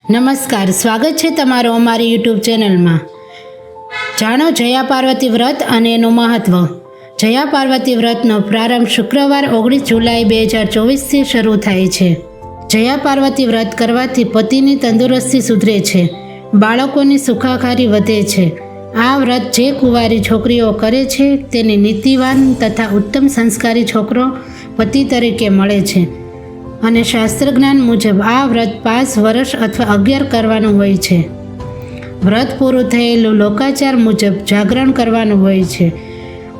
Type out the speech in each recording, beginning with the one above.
નમસ્કાર, સ્વાગત છે તમારું અમારી યુટ્યુબ ચેનલમાં. જાણો જયા પાર્વતી વ્રત અને એનું મહત્ત્વ. જયા પાર્વતી વ્રતનો પ્રારંભ શુક્રવાર 19 જુલાઈ 2024થી શરૂ થાય છે. જયા પાર્વતી વ્રત કરવાથી પતિની તંદુરસ્તી સુધરે છે, બાળકોની સુખાકારી વધે છે. આ વ્રત જે કુંવારી છોકરીઓ કરે છે તેને નીતિવાન તથા ઉત્તમ સંસ્કારી છોકરો પતિ તરીકે મળે છે. અને શાસ્ત્રજ્ઞાન મુજબ આ વ્રત 5 વર્ષ અથવા 11 કરવાનું હોય છે. વ્રત પૂરું થયેલું લોકાચાર મુજબ જાગરણ કરવાનું હોય છે.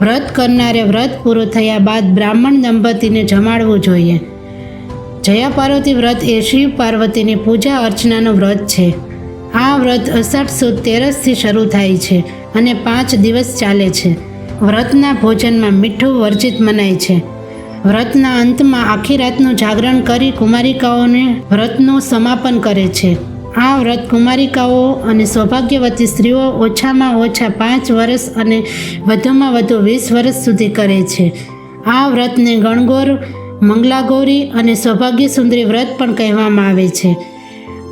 વ્રત કરનારે વ્રત પૂરું થયા બાદ બ્રાહ્મણ દંપતીને જમાડવું જોઈએ. જયા પાર્વતી વ્રત એ શિવ પાર્વતીની પૂજા અર્ચનાનું વ્રત છે. આ વ્રત અષાઢ સુદ 13થી શરૂ થાય છે અને 5 દિવસ ચાલે છે. વ્રતના ભોજનમાં મીઠું વર્જિત મનાય છે. વ્રતના અંતમાં આખી રાતનું જાગરણ કરી કુમારિકાઓને વ્રતનું સમાપન કરે છે. આ વ્રત કુમારિકાઓ અને સૌભાગ્યવતી સ્ત્રીઓ ઓછામાં ઓછા 5 વર્ષ અને વધુમાં વધુ 20 વર્ષ સુધી કરે છે. આ વ્રતને ગણગોર, મંગલાગૌરી અને સૌભાગ્ય સુંદરી વ્રત પણ કહેવામાં આવે છે.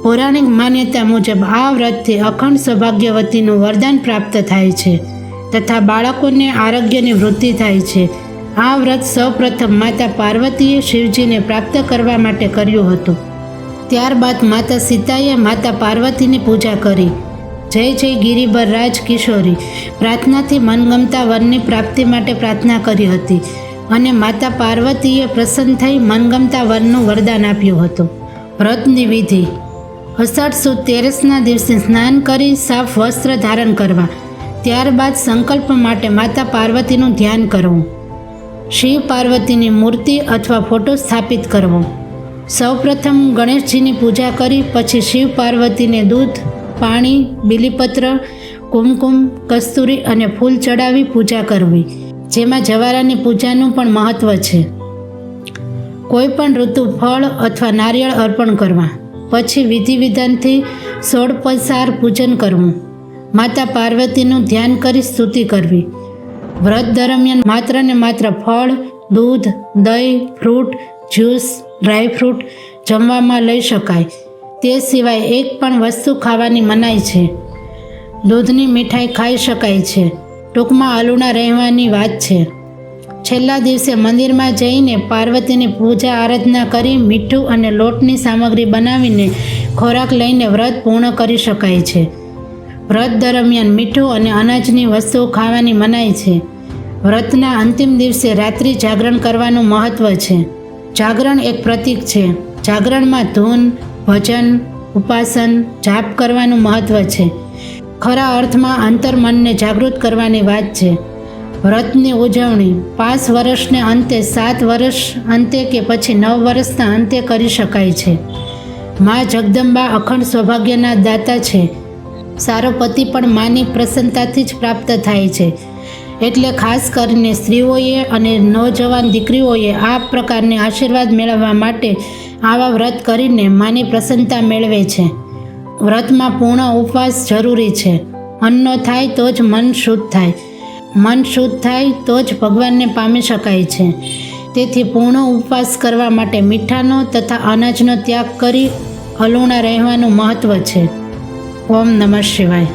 પૌરાણિક માન્યતા મુજબ આ વ્રતથી અખંડ સૌભાગ્યવતીનું વરદાન પ્રાપ્ત થાય છે તથા બાળકોને આરોગ્યની વૃદ્ધિ થાય છે. આ વ્રત સૌપ્રથમ માતા પાર્વતીએ શિવજીને પ્રાપ્ત કરવા માટે કર્યું હતું. ત્યારબાદ માતા સીતાએ માતા પાર્વતીની પૂજા કરી. જય જય ગિરિબર રાજ કિશોરી પ્રાર્થનાથી મનગમતા વરની પ્રાપ્તિ માટે પ્રાર્થના કરી હતી અને માતા પાર્વતીએ પ્રસન્ન થઈ મનગમતા વરનું વરદાન આપ્યું હતું. વ્રતની વિધિ: અષાઢ સુદ 13ના દિવસે સ્નાન કરી સાફ વસ્ત્ર ધારણ કરવા. ત્યારબાદ સંકલ્પ માટે માતા પાર્વતીનું ધ્યાન કરવું. શિવ પાર્વતીની મૂર્તિ અથવા ફોટો સ્થાપિત કરવો. સૌપ્રથમ ગણેશજીની પૂજા કરી પછી શિવ પાર્વતીને દૂધ, પાણી, બીલીપત્ર, કુમકુમ, કસ્તુરી અને ફૂલ ચડાવી પૂજા કરવી, જેમાં જવારાની પૂજાનું પણ મહત્ત્વ છે. કોઈ પણ ઋતુ ફળ અથવા નારિયેળ અર્પણ કરવા. પછી વિધિ વિધાનથી 16 પૂજન કરવું. માતા પાર્વતીનું ધ્યાન કરી સ્તુતિ કરવી. વ્રત દરમિયાન માત્ર ને માત્ર ફળ, દૂધ, દહીં, ફ્રૂટ, જ્યુસ, ડ્રાયફ્રૂટ જમવામાં લઈ શકાય. તે સિવાય એક પણ વસ્તુ ખાવાની મનાઈ છે. દૂધની મીઠાઈ ખાઈ શકાય છે. ટૂંકમાં આલુના રહેવાની વાત છે. છેલ્લા દિવસે મંદિરમાં જઈને પાર્વતીની પૂજા આરાધના કરી મીઠું અને લોટની સામગ્રી બનાવીને ખોરાક લઈને વ્રત પૂર્ણ કરી શકાય છે. વ્રત દરમિયાન મીઠું અને અનાજની વસ્તુઓ ખાવાની મનાઈ છે. વ્રતના અંતિમ દિવસે રાત્રિ જાગરણ કરવાનું મહત્ત્વ છે. જાગરણ એક પ્રતીક છે. જાગરણમાં ધૂન, ભજન, ઉપાસન, જાપ કરવાનું મહત્ત્વ છે. ખરા અર્થમાં અંતર્મનને જાગૃત કરવાની વાત છે. વ્રતની ઉજવણી 5 વર્ષને અંતે, 7 વર્ષ અંતે કે પછી 9 વર્ષના અંતે કરી શકાય છે. મા જગદંબા અખંડ સૌભાગ્યના દાતા છે. સારો પતિ પણ માની પ્રસન્નતાથી જ પ્રાપ્ત થાય છે. એટલે ખાસ કરીને સ્ત્રીઓએ અને નવજવાન દીકરીઓએ આ પ્રકારની આશીર્વાદ મેળવવા માટે આવા વ્રત કરીને માની પ્રસન્નતા મેળવે છે. વ્રતમાં પૂર્ણ ઉપવાસ જરૂરી છે. અન્નો થાય તો જ મન શુદ્ધ થાય. મન શુદ્ધ થાય તો જ ભગવાનને પામી શકાય છે. તેથી પૂર્ણ ઉપવાસ કરવા માટે મીઠાનો તથા અનાજનો ત્યાગ કરી અલુણા રહેવાનું મહત્ત્વ છે. ઓમ નમઃ શિવાય.